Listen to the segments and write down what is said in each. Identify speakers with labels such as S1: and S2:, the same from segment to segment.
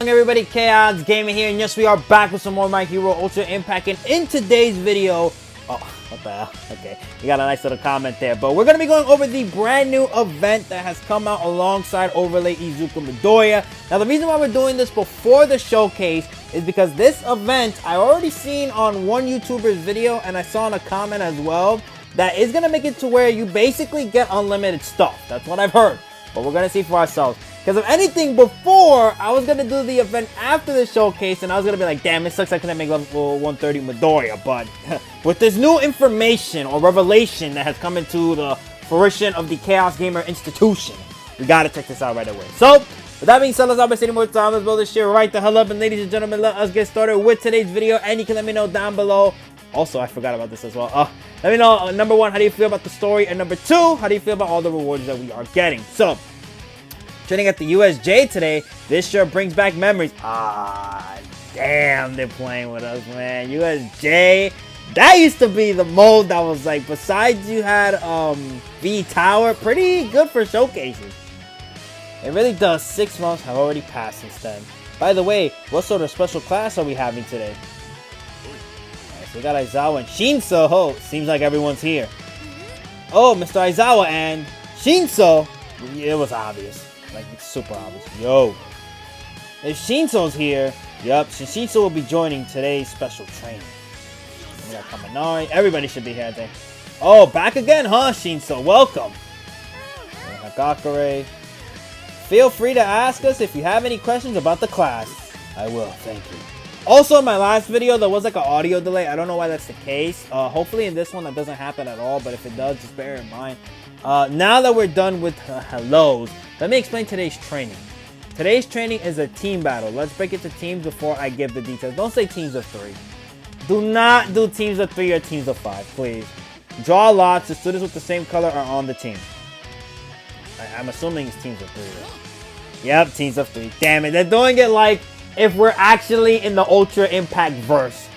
S1: Everybody, Chaos Gaming here, and yes, we are back with some more My Hero Ultra Impact. And in today's video, oh, what the hell? Okay, you got a nice little comment there, but we're gonna be going over the brand new event that has come out alongside Overlay Izuku Midoriya. Now, the reason why we're doing this before the showcase is because this event I already seen on one YouTuber's video, and I saw in a comment as well that is gonna make it to where you basically get unlimited stuff. That's what I've heard, but we're gonna see for ourselves. Because if anything, before, I was going to do the event after the showcase, and I was going to be like, damn, it sucks I couldn't make level 130 Midoriya. But with this new information or revelation that has come into the fruition of the Chaos Gamer institution, we got to check this out right away. So, with that being said, let's not waste any more time. Let's blow this shit right the hell up. And ladies and gentlemen, let us get started with today's video. And you can let me know down below. Also, I forgot about this as well. Let me know, number one, how do you feel about the story? And number two, how do you feel about all the rewards that we are getting? So, training at the USJ today, this sure brings back memories. Damn, they're playing with us, man. USJ, that used to be the mode that was like, besides you had V Tower, pretty good for showcases. It really does. 6 months have already passed since then. By the way, what sort of special class are we having today? Right, so we got Aizawa and Shinso. Oh, seems like everyone's here. Oh, Mr. Aizawa and Shinso. It was obvious. Like, it's super obvious. Yo. If Shinso's here, yep, Shinso will be joining today's special training. We got Kaminari. Everybody should be here, I think. Oh, back again, huh, Shinso? Welcome. Hagakure. Feel free to ask us if you have any questions about the class. I will, thank you. Also, in my last video, there was like an audio delay. I don't know why that's the case. Hopefully in this one, that doesn't happen at all. But if it does, just bear in mind. Now that we're done with hellos, let me explain today's training. Today's training is a team battle. Let's break it to teams before I give the details. Don't say teams of 3. Do not do teams of 3 or teams of 5, please. Draw lots. The students with the same color are on the team. I'm assuming it's teams of 3. Right? Yep, teams of 3. Damn it. They're doing it like if we're actually in the Ultra Impact verse.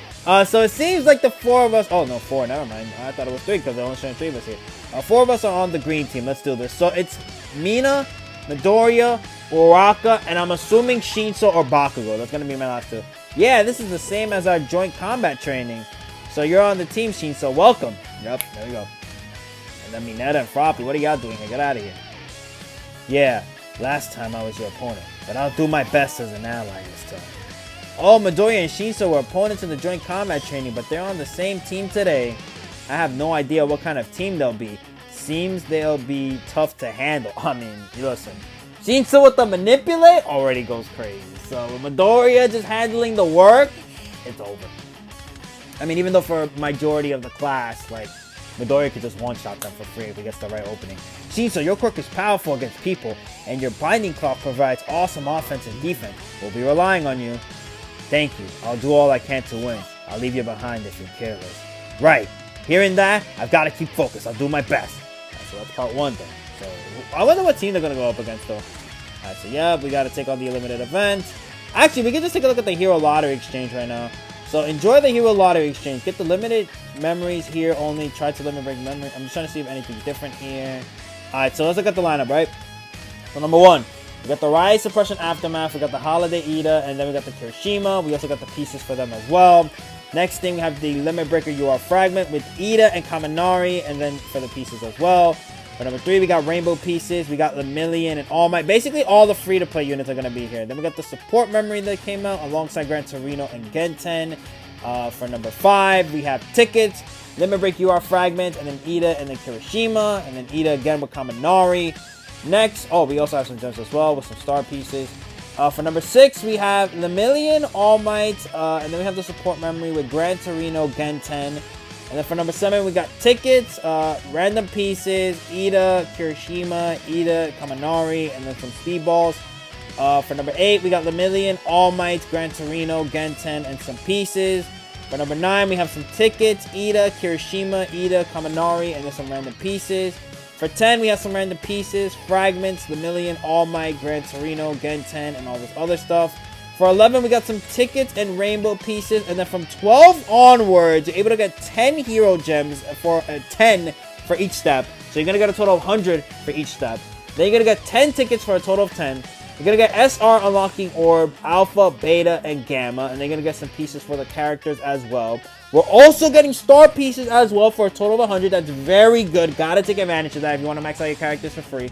S1: So it seems like the 4 of us... Oh, no, 4. Never mind. I thought it was 3 because they're only showing 3 of us here. 4 of us are on the green team. Let's do this. So it's Mina, Midoriya, Uraraka, and I'm assuming Shinso or Bakugo. That's going to be my last 2. Yeah, this is the same as our joint combat training. So you're on the team, Shinso. Welcome. Yep, there we go. And then Mineta and Froppy. What are y'all doing here? Get out of here. Yeah, last time I was your opponent. But I'll do my best as an ally this time. Oh, Midoriya and Shinso were opponents in the joint combat training, but they're on the same team today. I have no idea what kind of team they'll be. Seems they'll be tough to handle. I mean, listen. Shinso with the manipulate already goes crazy. So with Midoriya just handling the work, it's over. I mean, even though for majority of the class, like, Midoriya could just one-shot them for free if he gets the right opening. Shinso, your quirk is powerful against people, and your Binding Cloth provides awesome offense and defense. We'll be relying on you. Thank you. I'll do all I can to win. I'll leave you behind if you're careless. Right. Hearing that, I've got to keep focused. I'll do my best. Right, so that's part 1 then. So I wonder what team they're going to go up against though. Alright, so yeah, we got to take on the limited event. Actually, we can just take a look at the Hero Lottery Exchange right now. So enjoy the Hero Lottery Exchange. Get the limited memories here only. Try to limit break memory. I'm just trying to see if anything's different here. Alright, so let's look at the lineup, right? So number 1, we got the Rise Suppression Aftermath. We got the Holiday Ida. And then we got the Kirishima. We also got the pieces for them as well. Next thing, we have the Limit Breaker UR Fragment with Ida and Kaminari, and then for the pieces as well. For number 3, we got Rainbow Pieces, we got Lemillion and All Might. Basically, all the free-to-play units are going to be here. Then we got the Support Memory that came out alongside Gran Torino and Genten. For number 5, we have Tickets, Limit Break UR Fragment, and then Ida and then Kirishima, and then Ida again with Kaminari. Next, oh, we also have some gems as well with some star pieces. For number 6, we have Lemillion, All Might, and then we have the Support Memory with Gran Torino, Genten. And then for number 7, we got Tickets, Random Pieces, Ida, Kirishima, Ida, Kaminari, and then some Speedballs. For number 8, we got Lemillion, All Might, Gran Torino, Genten, and some pieces. For number 9, we have some Tickets, Ida, Kirishima, Ida, Kaminari, and then some random pieces. For 10, we have some random pieces, Fragments, Lemillion, All Might, Gran Torino, Genten, and all this other stuff. For 11, we got some Tickets and Rainbow Pieces. And then from 12 onwards, you're able to get 10 Hero Gems for 10 for each step. So you're going to get a total of 100 for each step. Then you're going to get 10 tickets for a total of 10. You're gonna get SR unlocking orb, Alpha, Beta, and Gamma, and they're gonna get some pieces for the characters as well. We're also getting star pieces as well for a total of 100. That's very good. Gotta take advantage of that if you want to max out your characters for free.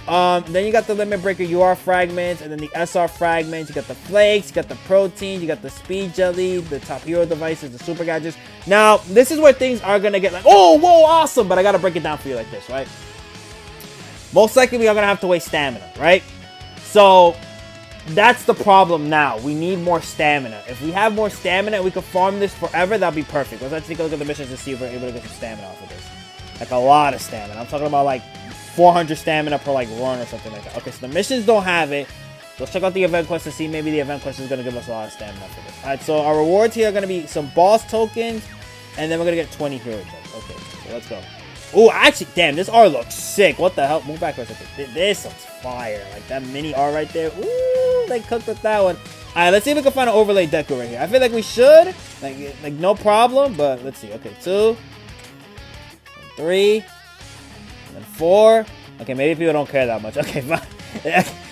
S1: Then you got the Limit Breaker UR fragments, and then the SR fragments. You got the flakes, you got the protein, you got the speed jelly, the top hero devices, the super gadgets. Now, this is where things are gonna get like, oh, whoa, awesome, but I gotta break it down for you like this, right? Most likely, we are gonna have to waste stamina, right? So, that's the problem now. We need more stamina. If we have more stamina and we can farm this forever, that'll be perfect. Let's take a look at the missions and see if we're able to get some stamina off of this. Like, a lot of stamina. I'm talking about, like, 400 stamina per, like, run or something like that. Okay, so the missions don't have it. Let's check out the event quest and see maybe the event quest is going to give us a lot of stamina for this. Alright, so our rewards here are going to be some boss tokens, and then we're going to get 20 hero tokens. Okay, so let's go. Oh, actually, damn, this R looks sick. What the hell? Move back for a second. This looks fire. Like, that mini R right there. Ooh, they cooked with that one. Alright, let's see if we can find an overlay deco right here. I feel like we should. Like no problem, but let's see. Okay, 2, 3, and 4. Okay, maybe people don't care that much. Okay, fine.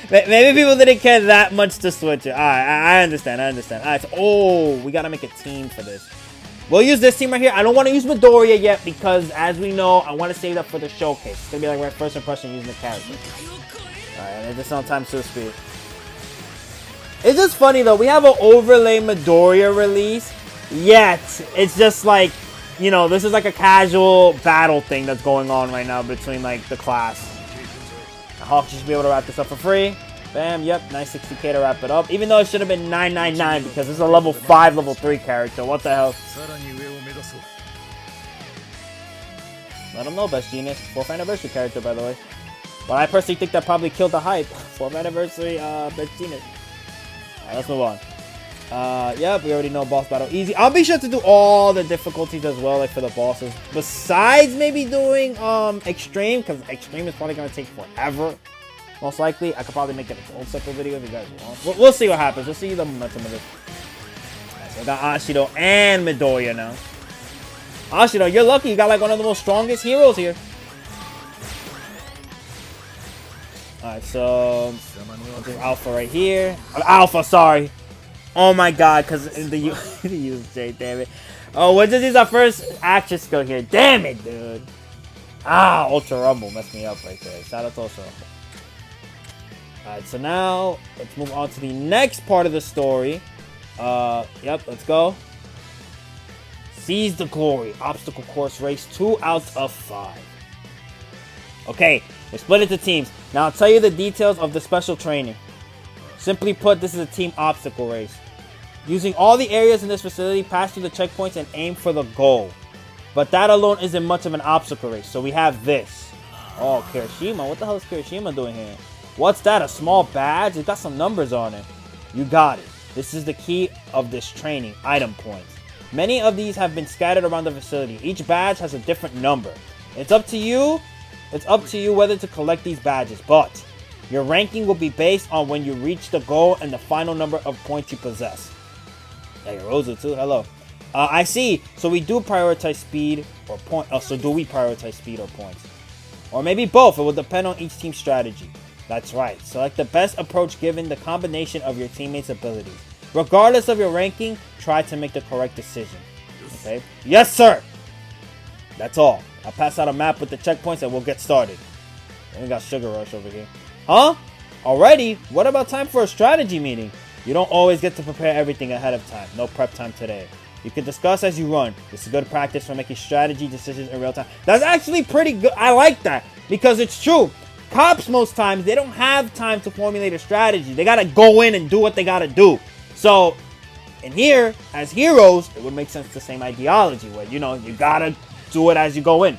S1: Maybe people didn't care that much to switch it. Alright, I understand. Alright, so, oh, we gotta make a team for this. We'll use this team right here. I don't want to use Midoriya yet because, as we know, I want to save that for the showcase. It's going to be like my first impression using the character. Alright, and this is on time to speed. It's just funny, though. We have an overlay Midoriya release, yet it's just like, you know, this is like a casual battle thing that's going on right now between, like, the class. Hawk should be able to wrap this up for free. Bam, yep, nice 60k to wrap it up. Even though it should have been 999 because this is a level 5, level 3 character. What the hell? Let him know, Best Genius. 4th anniversary character, by the way. But I personally think that probably killed the hype. 4th anniversary, Best Genius. Alright, let's move on. Yep, we already know boss battle easy. I'll be sure to do all the difficulties as well, like for the bosses. Besides maybe doing extreme, because extreme is probably going to take forever. Most likely, I could probably make it its own separate video if you guys want. We'll see what happens. We'll see the momentum of it. Right, so I got Ashido and Midoriya now. Ashido, you're lucky. You got like one of the most strongest heroes here. Alright, so I'll do Alpha right here. Alpha, sorry. Oh my god, because the USJ, damn it. Oh, we'll just use our first action skill here. Damn it, dude. Ah, Ultra Rumble messed me up right there. Shout out to Ultra Rumble. Alright, so now, let's move on to the next part of the story. Yep, let's go. Seize the Glory. Obstacle course race 2 out of 5. Okay, we're split into teams. Now, I'll tell you the details of the special training. Simply put, this is a team obstacle race. Using all the areas in this facility, pass through the checkpoints and aim for the goal. But that alone isn't much of an obstacle race, so we have this. Oh, Kirishima. What the hell is Kirishima doing here? What's that? A small badge? It's got some numbers on it. You got it. This is the key of this training. Item points. Many of these have been scattered around the facility. Each badge has a different number. It's up to you. It's up to you whether to collect these badges. But your ranking will be based on when you reach the goal and the final number of points you possess. Hey, Rosa too. Hello. I see. So we do prioritize speed or point. Oh, so do we prioritize speed or points? Or maybe both. It will depend on each team's strategy. That's right. Select the best approach given the combination of your teammates' abilities. Regardless of your ranking, try to make the correct decision. Okay? Yes, sir! That's all. I'll pass out a map with the checkpoints and we'll get started. And we got Sugar Rush over here. Huh? Already? What about time for a strategy meeting? You don't always get to prepare everything ahead of time. No prep time today. You can discuss as you run. This is good practice for making strategy decisions in real time. That's actually pretty good. I like that because it's true. Cops, most times, they don't have time to formulate a strategy. They gotta go in and do what they gotta do. So, in here, as heroes, it would make sense the same ideology where, you know, you gotta do it as you go in.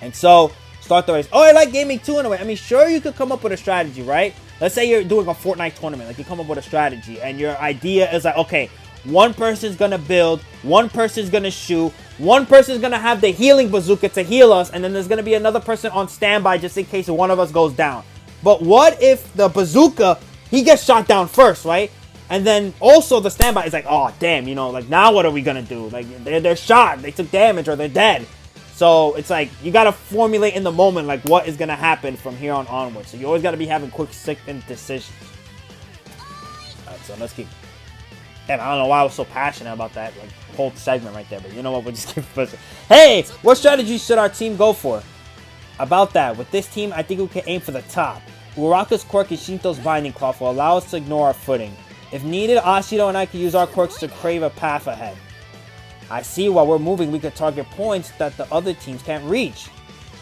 S1: And so, start the race. Oh, I like gaming too in a way. I mean, sure, you could come up with a strategy, right? Let's say you're doing a Fortnite tournament. Like, you come up with a strategy, and your idea is like, okay, one person's gonna build, one person's gonna shoot, one person's gonna have the healing bazooka to heal us, and then there's gonna be another person on standby just in case one of us goes down. But what if the bazooka, he gets shot down first, right? And then also the standby is like, oh damn, you know, like now what are we gonna do? Like they're shot, they took damage, or they're dead. So it's like you gotta formulate in the moment like what is gonna happen from here on onward. So you always gotta be having quick second decisions. Alright, so let's keep. Damn, I don't know why I was so passionate about that like whole segment right there, but you know what? We'll just keep pushing. Hey, what strategy should our team go for? About that, with this team, I think we can aim for the top. Uraraka's quirk and Shinto's binding cloth will allow us to ignore our footing. If needed, Ashido and I can use our quirks to crave a path ahead. I see while we're moving, we can target points that the other teams can't reach.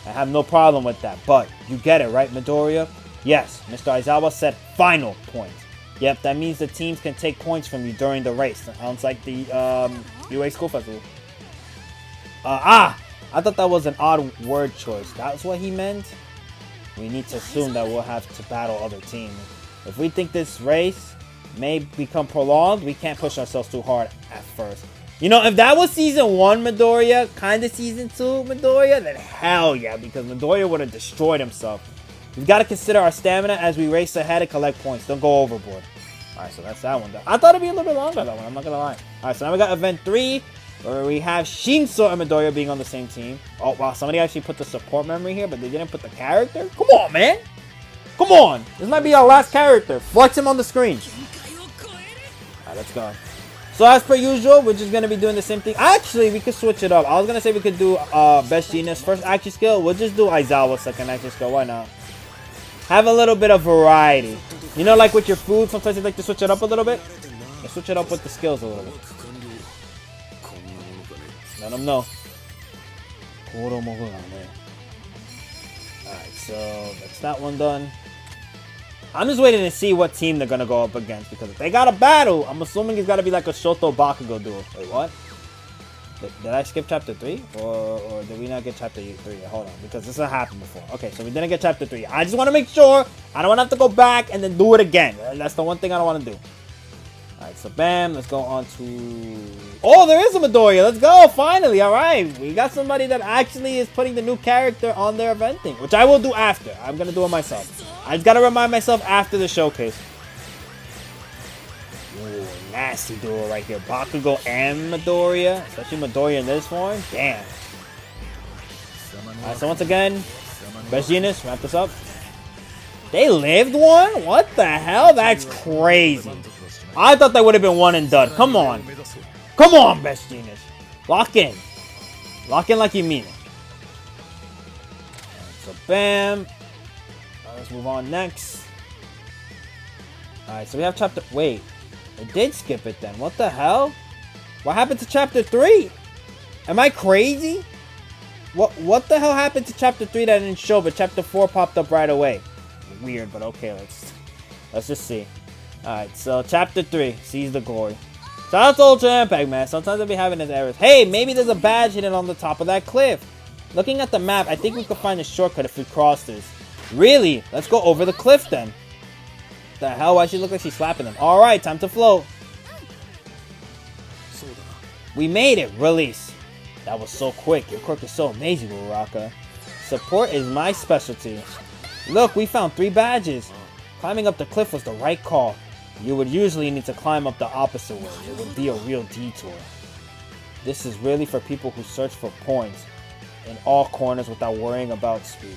S1: I have no problem with that, but you get it, right, Midoriya? Yes, Mr. Aizawa said final points. Yep, that means the teams can take points from you during the race. Sounds like the UA School Festival. I thought that was an odd word choice. That's what he meant? We need to assume that we'll have to battle other teams. If we think this race may become prolonged, we can't push ourselves too hard at first. You know, if that was Season 1 Midoriya, kind of Season 2 Midoriya, then hell yeah, because Midoriya would have destroyed himself. We've got to consider our stamina as we race ahead and collect points. Don't go overboard. Alright, so that's that one done. I thought it'd be a little bit longer, that one. I'm not going to lie. Alright, so now we got Event 3, where we have Shinso and Midoriya being on the same team. Oh, wow, somebody actually put the support memory here, but they didn't put the character? Come on, man! Come on! This might be our last character. Flex him on the screen. Alright, let's go. So as per usual, we're just going to be doing the same thing. Actually, we could switch it up. I was going to say we could do Best Genius first action skill. We'll just do Aizawa second action skill. Why not? Have a little bit of variety. You know, like with your food, sometimes you like to switch it up a little bit? Let's switch it up with the skills a little bit. Let them know. Alright, so that's that one done. I'm just waiting to see what team they're gonna go up against, because if they got a battle, I'm assuming it's gotta be like a Shoto Bakugo duel. Wait, what? Did I skip chapter 3? Or did we not get chapter 3? Hold on, because this has happened before. Okay, so we didn't get chapter 3. I just want to make sure I don't want to have to go back and then do it again. That's the one thing I don't want to do. Alright, so bam, let's go on to... Oh, there is a Midoriya. Let's go, finally. Alright, we got somebody that actually is putting the new character on their event thing, which I will do after. I'm going to do it myself. I just got to remind myself after the showcase. Ooh, nasty duel right here. Bakugo and Midoriya. Especially Midoriya in this form. Damn. Alright, so once again, Best Genius, wrap this up. They lived one? What the hell? That's crazy. I thought that would have been one and done. Come on. Come on, Best Genius. Lock in. Lock in like you mean it. Alright, so bam. Let's move on next. Alright, so we have chapter... Wait. It did skip it then. What the hell? What happened to chapter 3? Am I crazy? What the hell happened to chapter 3 that didn't show, but chapter 4 popped up right away? Weird, but okay, let's just see. Alright, so chapter 3, Seize the Glory. Shout out to Ultra Impact, man. Sometimes I'll be having his errors. Hey, maybe there's a badge hidden on the top of that cliff. Looking at the map, I think we could find a shortcut if we cross this. Really? Let's go over the cliff then. The hell? Why she look like she's slapping them? Alright, time to float. We made it. Release. That was so quick. Your quirk is so amazing, Uraraka. Support is my specialty. Look, we found 3 badges. Climbing up the cliff was the right call. You would usually need to climb up the opposite way. It would be a real detour. This is really for people who search for points in all corners without worrying about speed.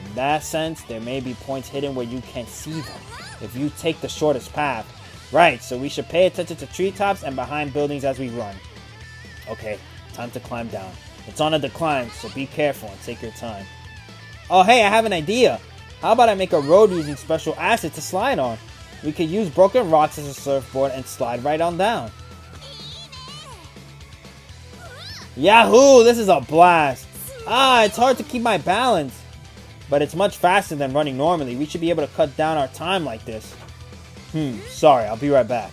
S1: In that sense, there may be points hidden where you can't see them if you take the shortest path. Right, so we should pay attention to treetops and behind buildings as we run. Okay, time to climb down. It's on a decline, so be careful and take your time. Oh hey, I have an idea. How about I make a road using special acid to slide on? We could use broken rocks as a surfboard and slide right on down. Yahoo! This is a blast. It's hard to keep my balance. But it's much faster than running normally. We should be able to cut down our time like this. Sorry, I'll be right back.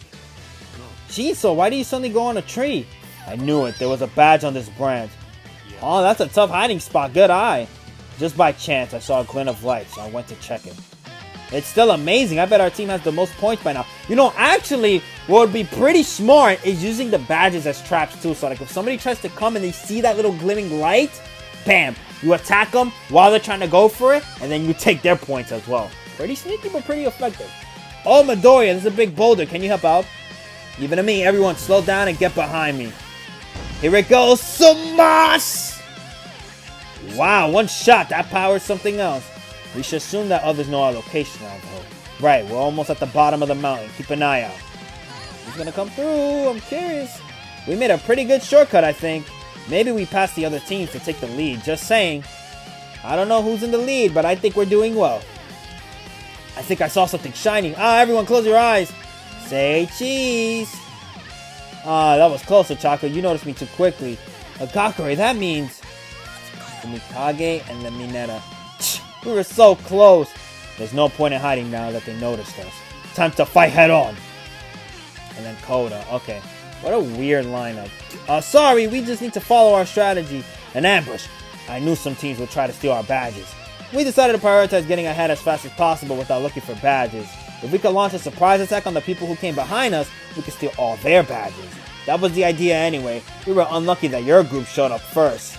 S1: Geez, so why do you suddenly go on a tree? I knew it. There was a badge on this branch. Oh, that's a tough hiding spot. Good eye. Just by chance, I saw a glint of light, so I went to check it. It's still amazing. I bet our team has the most points by now. You know, actually, what would be pretty smart is using the badges as traps too. So like if somebody tries to come and they see that little glimming light, bam, you attack them while they're trying to go for it, and then you take their points as well. Pretty sneaky, but pretty effective. Oh, Midoriya, this is a big boulder. Can you help out? Even to me, everyone slow down and get behind me. Here it goes, Smash! Wow, one shot. That powers something else. We should assume that others know our location now, though. Right, we're almost at the bottom of the mountain. Keep an eye out. Who's gonna come through? I'm curious. We made a pretty good shortcut, I think. Maybe we passed the other teams to take the lead. Just saying. I don't know who's in the lead, but I think we're doing well. I think I saw something shiny. Everyone close your eyes. Say cheese. That was closer, Choco. You noticed me too quickly. Hagakure, that means the Mikage and the Mineta. We were so close. There's no point in hiding now that they noticed us. Time to fight head on. And then Koda. Okay. What a weird lineup. Sorry, we just need to follow our strategy. An ambush. I knew some teams would try to steal our badges. We decided to prioritize getting ahead as fast as possible without looking for badges. If we could launch a surprise attack on the people who came behind us, we could steal all their badges. That was the idea anyway. We were unlucky that your group showed up first.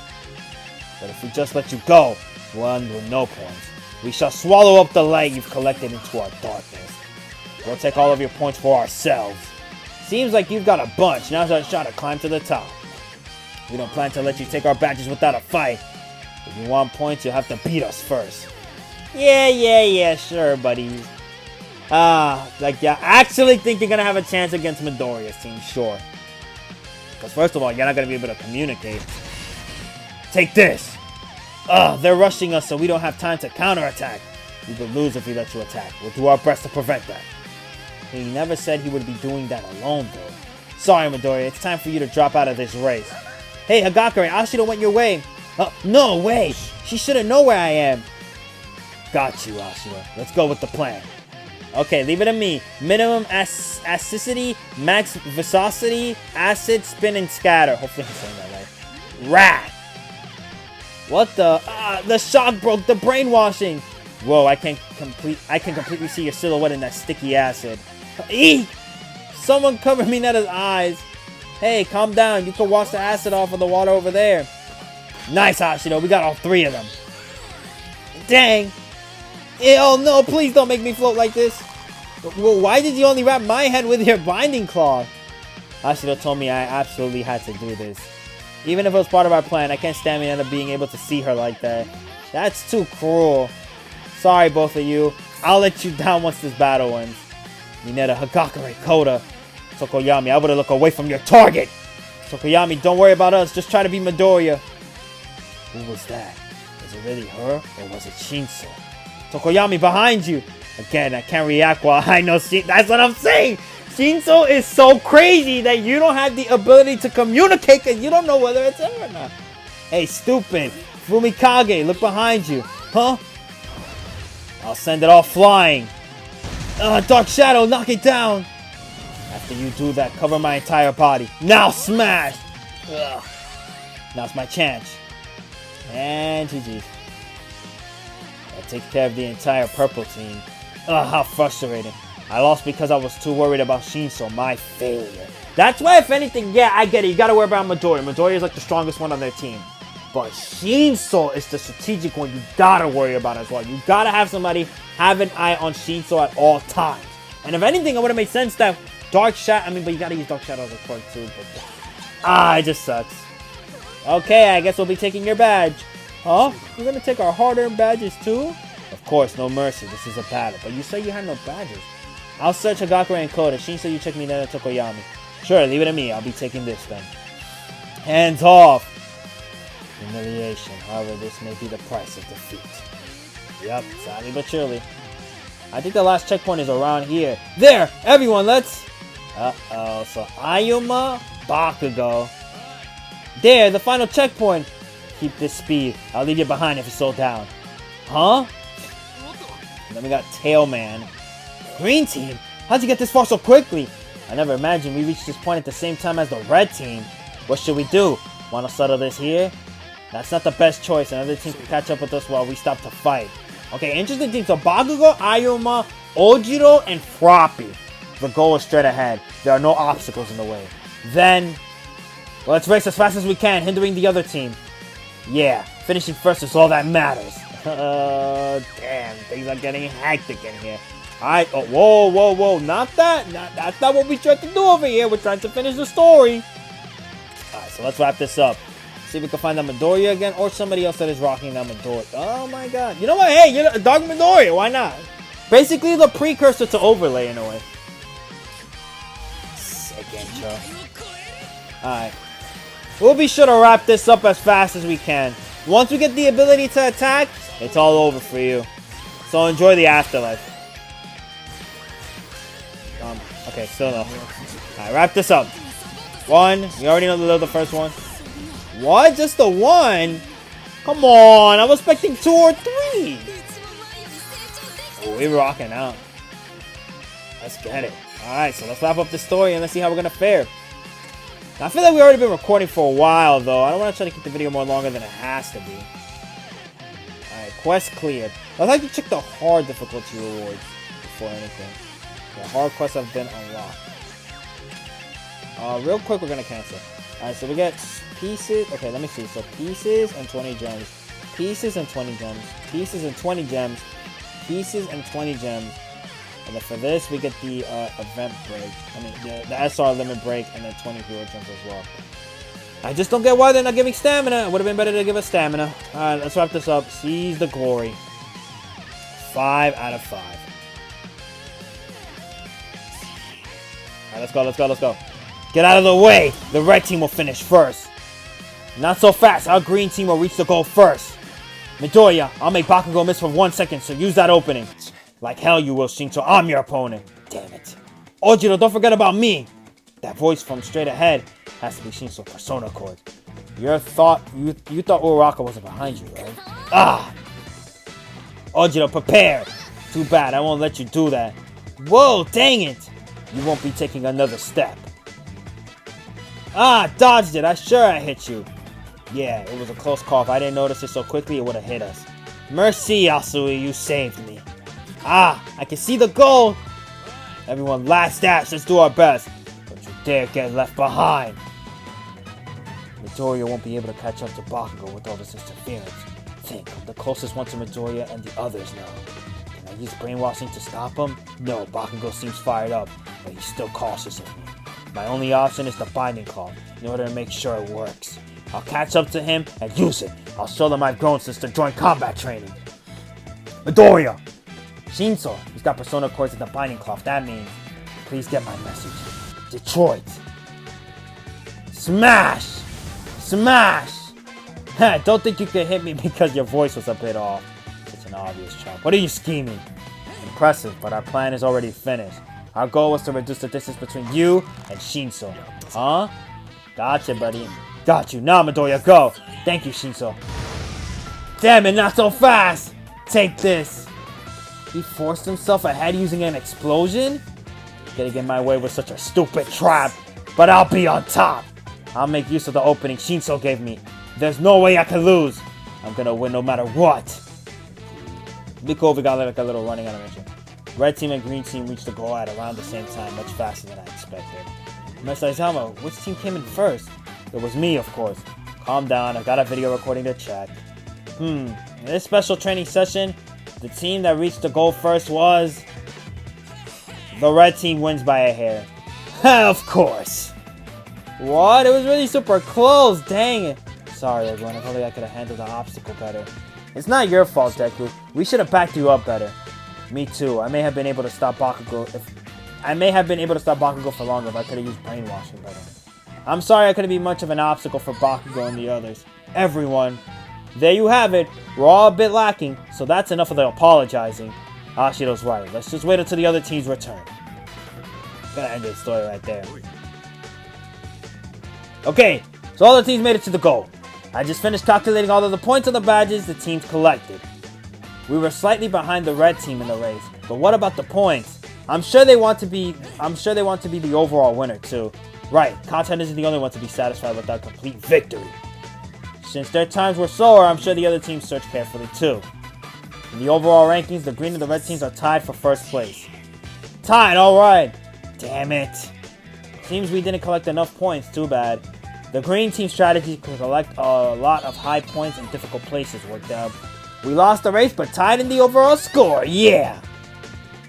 S1: But if we just let you go, we'll end with no points. We shall swallow up the light you've collected into our darkness. We'll take all of your points for ourselves. Seems like you've got a bunch. Now's our shot to climb to the top. We don't plan to let you take our badges without a fight. If you want points, you'll have to beat us first. Yeah, sure, buddy. Actually think you're gonna have a chance against Midoriya's team, sure. Because first of all, you're not gonna be able to communicate. Take this! They're rushing us, so we don't have time to counterattack. We would lose if we let you attack. We'll do our best to prevent that. He never said he would be doing that alone, though. Sorry, Midoriya, it's time for you to drop out of this race. Hey, Hagakure, Ashido went your way. No way! She shouldn't know where I am. Got you, Ashido. Let's go with the plan. Okay, leave it to me. Minimum acidity, max viscosity, acid, spin, and scatter. Hopefully I'm saying that right. Rat! What the? The shock broke the brainwashing. Whoa, I can completely see your silhouette in that sticky acid. Eek! Someone cover Mineta's eyes. Hey, calm down. You can wash the acid off of the water over there. Nice, Ashido. We got all three of them. Dang. Oh no, please don't make me float like this. Well, why did you only wrap my head with your binding cloth? Ashido told me I absolutely had to do this. Even if it was part of our plan, I can't stand Mineta being able to see her like that. That's too cruel. Sorry, both of you. I'll let you down once this battle ends. Mineta, Hagakure, Koda, Tokoyami, I would've looked away from your target. Tokoyami, don't worry about us. Just try to be Midoriya. Who was that? Was it really her, or was it Shinso? Tokoyami, behind you. Again, I can't react while I know Shinso. That's what I'm saying. Shinso is so crazy that you don't have the ability to communicate because you don't know whether it's him or not. Hey, stupid. Fumikage, look behind you. Huh? I'll send it all flying. Dark Shadow, knock it down. After you do that, cover my entire body. Now smash! Ugh. Now's my chance. And GG. That takes care of the entire purple team. Ugh, how frustrating. I lost because I was too worried about Shinso, my failure. That's why, if anything, yeah, I get it. You gotta worry about Midoriya. Midoriya is like the strongest one on their team. But Shinso is the strategic one you gotta worry about as well. You gotta have somebody have an eye on Shinso at all times. And if anything, it would have made sense that Dark Shadow... but you gotta use Dark Shadow as a quirk too. But, it just sucks. Okay, I guess we'll be taking your badge. Huh? You're gonna take our hard-earned badges too? Of course, no mercy. This is a battle. But you said you had no badges. I'll search Hagakure and Koda. Shinso, you check me then at Tokoyami. Sure, leave it to me. I'll be taking this then. Hands off! Humiliation. However, this may be the price of defeat. Yep, sadly but surely. I think the last checkpoint is around here. There! Everyone, let's... Uh-oh. So, Ayuma, Bakugo. There, the final checkpoint. Keep this speed. I'll leave you behind if you slow down. Huh? And then we got Tailman. Green team? How'd you get this far so quickly? I never imagined we reached this point at the same time as the red team. What should we do? Want to settle this here? That's not the best choice. Another team can catch up with us while we stop to fight. Okay, interesting team. So Bakugo, Ayuma, Ojiro, and Froppy. The goal is straight ahead. There are no obstacles in the way. Then, let's race as fast as we can, hindering the other team. Yeah, finishing first is all that matters. Damn, things are getting hectic in here. Alright, whoa, not that. That's not what we tried to do over here. We're trying to finish the story. Alright, so let's wrap this up. See if we can find that Midoriya again, or somebody else that is rocking that Midoriya. Oh my god. You know what? Hey, you know, Dark Midoriya, why not? Basically the precursor to Overlay in a way. Sick intro. Alright. We'll be sure to wrap this up as fast as we can. Once we get the ability to attack, it's all over for you. So enjoy the afterlife. Okay, still no. Alright, wrap this up. 1. You already know the first one. What? Just the 1? Come on, I was expecting 2 or 3. Oh, we're rocking out. Let's get it. Alright, so let's wrap up the story and let's see how we're gonna fare. Now, I feel like we've already been recording for a while, though. I don't want to try to keep the video more longer than it has to be. Alright, quest cleared. I'd like to check the hard difficulty rewards before anything. The hard quests have been unlocked. Real quick, we're gonna cancel. Alright, so we get pieces. Okay, let me see. So pieces and 20 gems. Pieces and 20 gems. Pieces and 20 gems. Pieces and 20 gems. And then for this, we get the event break. I mean, the SR limit break and then 20 hero gems as well. I just don't get why they're not giving stamina. It would have been better to give us stamina. Alright, let's wrap this up. Seize the glory. 5 out of 5. Alright, let's go, let's go, let's go. Get out of the way! The red team will finish first. Not so fast. Our green team will reach the goal first. Midoriya, I'll make Bakugo miss for 1 second, so use that opening. Like hell you will, Shinto. I'm your opponent. Damn it. Ojiro, don't forget about me. That voice from straight ahead has to be Shinso Persona Cord. You thought Uraraka wasn't behind you, right? Ah! Ojiro, prepare! Too bad, I won't let you do that. Whoa, dang it! You won't be taking another step. Ah, dodged it. I hit you. Yeah, it was a close call. If I didn't notice it so quickly, it would have hit us. Mercy, Asui, you saved me. Ah, I can see the goal. Everyone, last dash. Let's do our best. Don't you dare get left behind. Midoriya won't be able to catch up to Bakugo with all this interference. Think, I'm the closest one to Midoriya and the others now. Can I use brainwashing to stop him? No, Bakugo seems fired up, but he's still cautious of me. My only option is the Binding Claw, in order to make sure it works. I'll catch up to him and use it. I'll show them I've grown since the joint combat training. Midoriya! Shinso, he's got Persona Cords in the Binding Cloth. That means, please get my message. Detroit. Smash! Smash! Don't think you can hit me because your voice was a bit off. Such an obvious chop. What are you scheming? Impressive, but our plan is already finished. Our goal was to reduce the distance between you and Shinso. Huh? Gotcha, buddy. Got you. Now, Midoriya, go. Thank you, Shinso. Damn it, not so fast. Take this. He forced himself ahead using an explosion? Getting in my way with such a stupid trap. But I'll be on top. I'll make use of the opening Shinso gave me. There's no way I can lose. I'm gonna win no matter what. It'd be cool if we got like a little running animation. Red team and green team reached the goal at around the same time, much faster than I expected. Mr. Aizawa, which team came in first? It was me, of course. Calm down, I've got a video recording to check. In this special training session, the team that reached the goal first was... The red team wins by a hair. Of course! What? It was really super close, dang it! Sorry everyone, if only I could have handled the obstacle better. It's not your fault, Deku. We should have backed you up better. Me too. I may have been able to stop Bakugo for longer if I could have used brainwashing better. I'm sorry I couldn't be much of an obstacle for Bakugo and the others. Everyone. There you have it. We're all a bit lacking, so that's enough of the apologizing. Ashiro's right. Let's just wait until the other teams return. Gonna end this story right there. Okay, so all the teams made it to the goal. I just finished calculating all of the points on the badges the teams collected. We were slightly behind the red team in the race, but what about the points? I'm sure they want to be the overall winner too. Right, Content isn't the only one to be satisfied with that complete victory. Since their times were slower, I'm sure the other teams searched carefully too. In the overall rankings, the green and the red teams are tied for first place. Tied, alright! Damn it. Seems we didn't collect enough points, too bad. The green team strategy to collect a lot of high points in difficult places worked out. We lost the race, but tied in the overall score, yeah!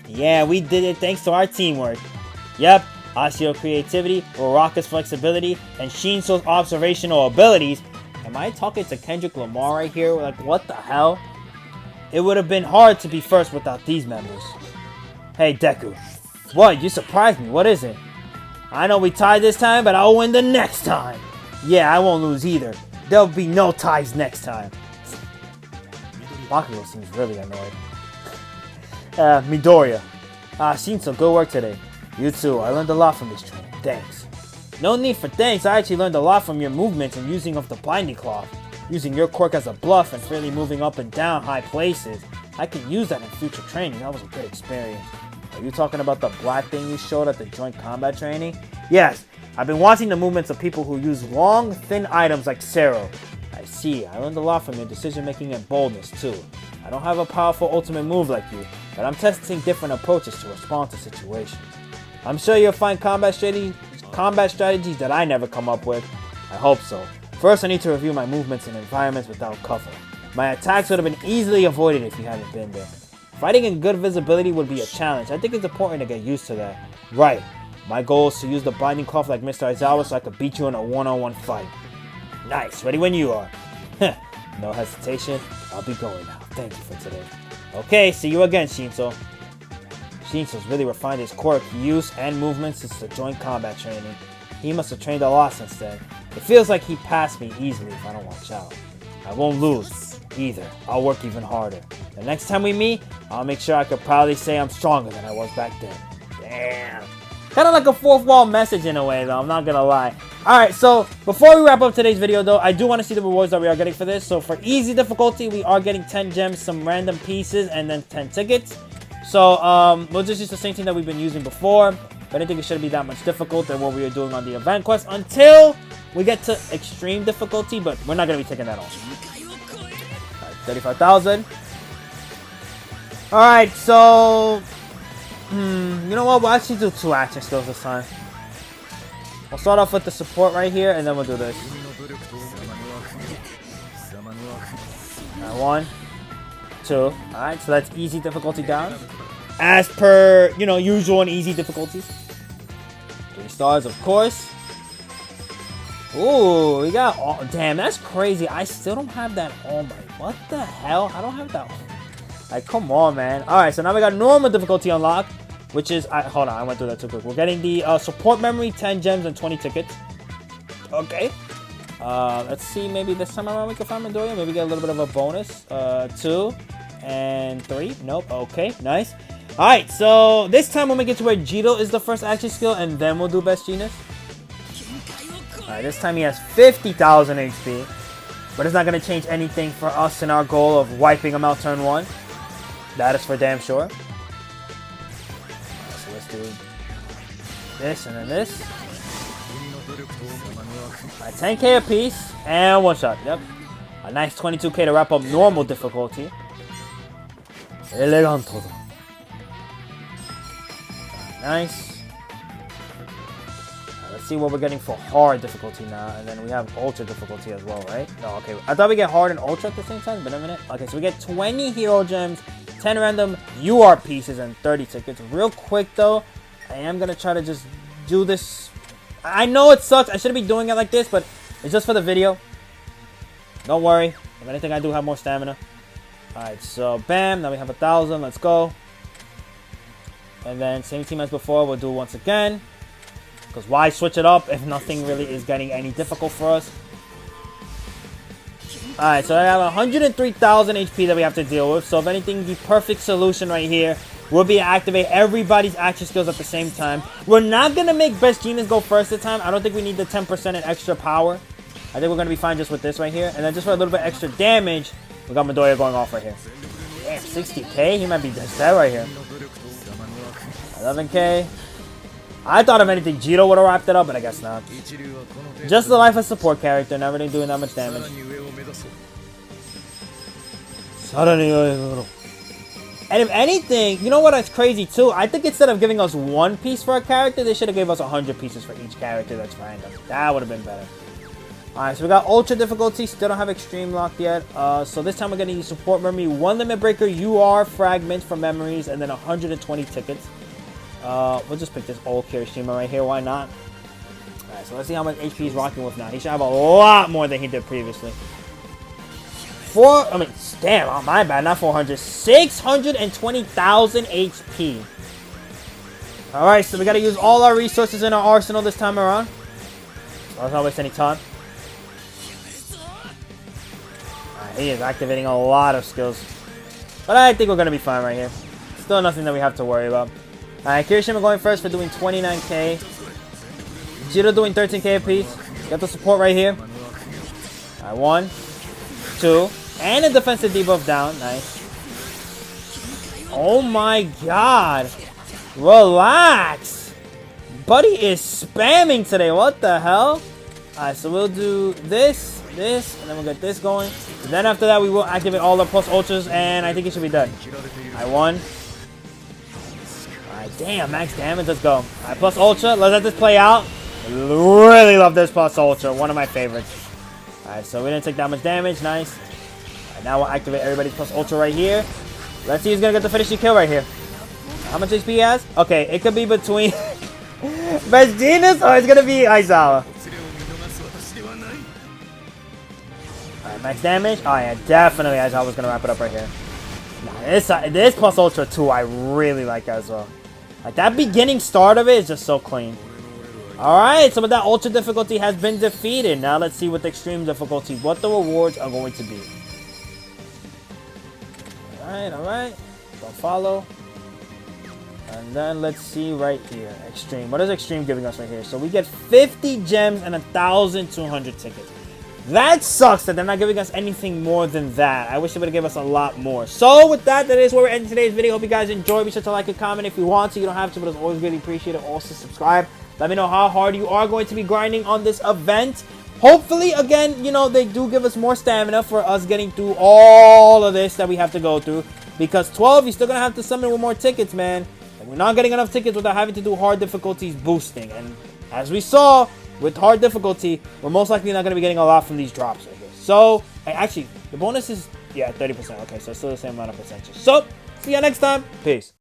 S1: Yeah, we did it thanks to our teamwork. Yep, Ashio's creativity, Uraraka's flexibility, and Shinso's observational abilities Am I talking to Kendrick Lamar right here? Like, what the hell? It would have been hard to be first without these members. Hey, Deku. What? You surprised me. What is it? I know we tied this time, but I'll win the next time. Yeah, I won't lose either. There'll be no ties next time. Bakugo seems really annoyed. Midoriya. Shinso, good work today. You too. I learned a lot from this training. Thanks. No need for thanks. I actually learned a lot from your movements and using of the Blinding Cloth. Using your quirk as a bluff and freely moving up and down high places. I can use that in future training. That was a good experience. Are you talking about the black thing you showed at the joint combat training? Yes. I've been watching the movements of people who use long, thin items like Sero. I see. I learned a lot from your decision-making and boldness, too. I don't have a powerful ultimate move like you, but I'm testing different approaches to respond to situations. I'm sure you'll find combat strategies that I never come up with. I hope so. First, I need to review my movements in environments without cover. My attacks would have been easily avoided if you hadn't been there. Fighting in good visibility would be a challenge. I think it's important to get used to that. Right. My goal is to use the Blinding Cloth like Mr. Aizawa so I could beat you in a one-on-one fight. Nice. Ready when you are. No hesitation. I'll be going now. Thank you for today. Okay, see you again, Shinso. Shinso's really refined his quirk, use, and movements since the joint combat training. He must have trained a lot since then. It feels like he passed me easily if I don't watch out. I won't lose either. I'll work even harder. The next time we meet, I'll make sure I could proudly say I'm stronger than I was back then. Damn. Kind of like a fourth wall message in a way, though. I'm not going to lie. Alright, so before we wrap up today's video, though, I do want to see the rewards that we are getting for this. So for easy difficulty, we are getting 10 gems, some random pieces, and then 10 tickets. So we'll just use the same thing that we've been using before. But I didn't think it shouldn't be that much difficult than what we were doing on the event quest until we get to extreme difficulty. But we're not going to be taking that on. Alright, 35,000. Alright, so... you know what? We'll actually do 2 action skills this time. We'll start off with the support right here, and then we'll do this. Alright, 1, 2. Alright, so that's easy difficulty down. As per, you know, usual and easy difficulties. 3 stars, of course. Ooh, we got all... Damn, that's crazy. I still don't have that All Might. What the hell? I don't have that... Like, come on, man. Alright, so now we got normal difficulty unlocked, which is... hold on, I went through that too quick. We're getting the support memory, 10 gems, and 20 tickets. Okay. Let's see, maybe this time around we can find Midoriya. Maybe get a little bit of a bonus. 2 and 3. Nope. Okay, nice. Alright, so this time we'll make it to where Jito is the first action skill, and then we'll do Best Genius. Alright, this time he has 50,000 HP. But it's not going to change anything for us in our goal of wiping him out turn 1. That is for damn sure. Alright, so let's do this and then this. Alright, 10k apiece and 1 shot. Yep. A nice 22k to wrap up normal difficulty. Eleganto. Nice. Let's see what we're getting for hard difficulty now. And then we have ultra difficulty as well, right? No, okay. I thought we get hard and ultra at the same time, but a minute. Okay, so we get 20 hero gems, 10 random UR pieces, and 30 tickets. Real quick, though, I am going to try to just do this. I know it sucks. I shouldn't be doing it like this, but it's just for the video. Don't worry. If anything, I do have more stamina. Alright, so bam. Now we have 1,000. Let's go. And then same team as before. We'll do once again. Because why switch it up if nothing really is getting any difficult for us? Alright, so I have 103,000 HP that we have to deal with. So if anything, the perfect solution right here will be to activate everybody's action skills at the same time. We're not going to make Best Genius go first this time. I don't think we need the 10% and extra power. I think we're going to be fine just with this right here. And then just for a little bit extra damage, we got Midoriya going off right here. Damn, 60k? He might be just dead right here. 11k. I thought if anything, Jito would have wrapped it up, but I guess not. Just the life of support character, never really doing that much damage. And if anything, you know what is crazy too? I think instead of giving us 1 piece for a character, they should have gave us 100 pieces for each character that's random. That would have been better. Alright, so we got Ultra difficulty, still don't have Extreme locked yet. So this time we're going to use Support Memory, 1 Limit Breaker, UR Fragment for memories, and then 120 tickets. We'll just pick this old Kirishima right here, why not? Alright, Alright, so let's see how much HP he's rocking with now. He should have a lot more than he did previously. Damn, oh, my bad, not 400. 620,000 HP. Alright, so we gotta use all our resources in our arsenal this time around. So let's not waste any time. Alright, he is activating a lot of skills. But I think we're gonna be fine right here. Still nothing that we have to worry about. Alright, Kirishima going first for doing 29k. Jiro doing 13k apiece. Got the support right here. Alright, 1, 2. And a defensive debuff down. Nice. Oh my god. Relax. Buddy is spamming today. What the hell? Alright, so we'll do this, and then we'll get this going. And then after that, we will activate all the plus ultras, and I think it should be done. Alright, 1. Alright, damn, max damage. Let's go. Alright, plus ultra. Let's let this play out. Really love this plus ultra. One of my favorites. Alright, so we didn't take that much damage. Nice. Now we'll activate everybody's plus ultra right here. Let's see who's gonna get the finishing kill right here. How much HP he has? Okay, it could be between Vegeta's or it's gonna be Aizawa. Alright, max damage. Oh yeah, definitely Aizawa's gonna wrap it up right here. Nah, this plus ultra too, I really like as well. Like that beginning start of it is just so clean. Alright, so with that ultra difficulty has been defeated. Now let's see with the extreme difficulty what the rewards are going to be. Alright. Don't follow. And then let's see right here. Extreme. What is Extreme giving us right here? So we get 50 gems and 1,200 tickets. That sucks that they're not giving us anything more than that. I wish they would have given us a lot more. So with that, that is where we're ending today's video. Hope you guys enjoyed. Be sure to like and comment if you want to. You don't have to, but it's always really appreciated. Also subscribe. Let me know how hard you are going to be grinding on this event. Hopefully, again, you know, they do give us more stamina for us getting through all of this that we have to go through. Because 12, you're still going to have to summon with more tickets, man. Like, we're not getting enough tickets without having to do hard difficulties boosting. And as we saw, with hard difficulty, we're most likely not going to be getting a lot from these drops right here. So, actually, the bonus is, yeah, 30%. Okay, so it's still the same amount of percentage. So, see you next time. Peace.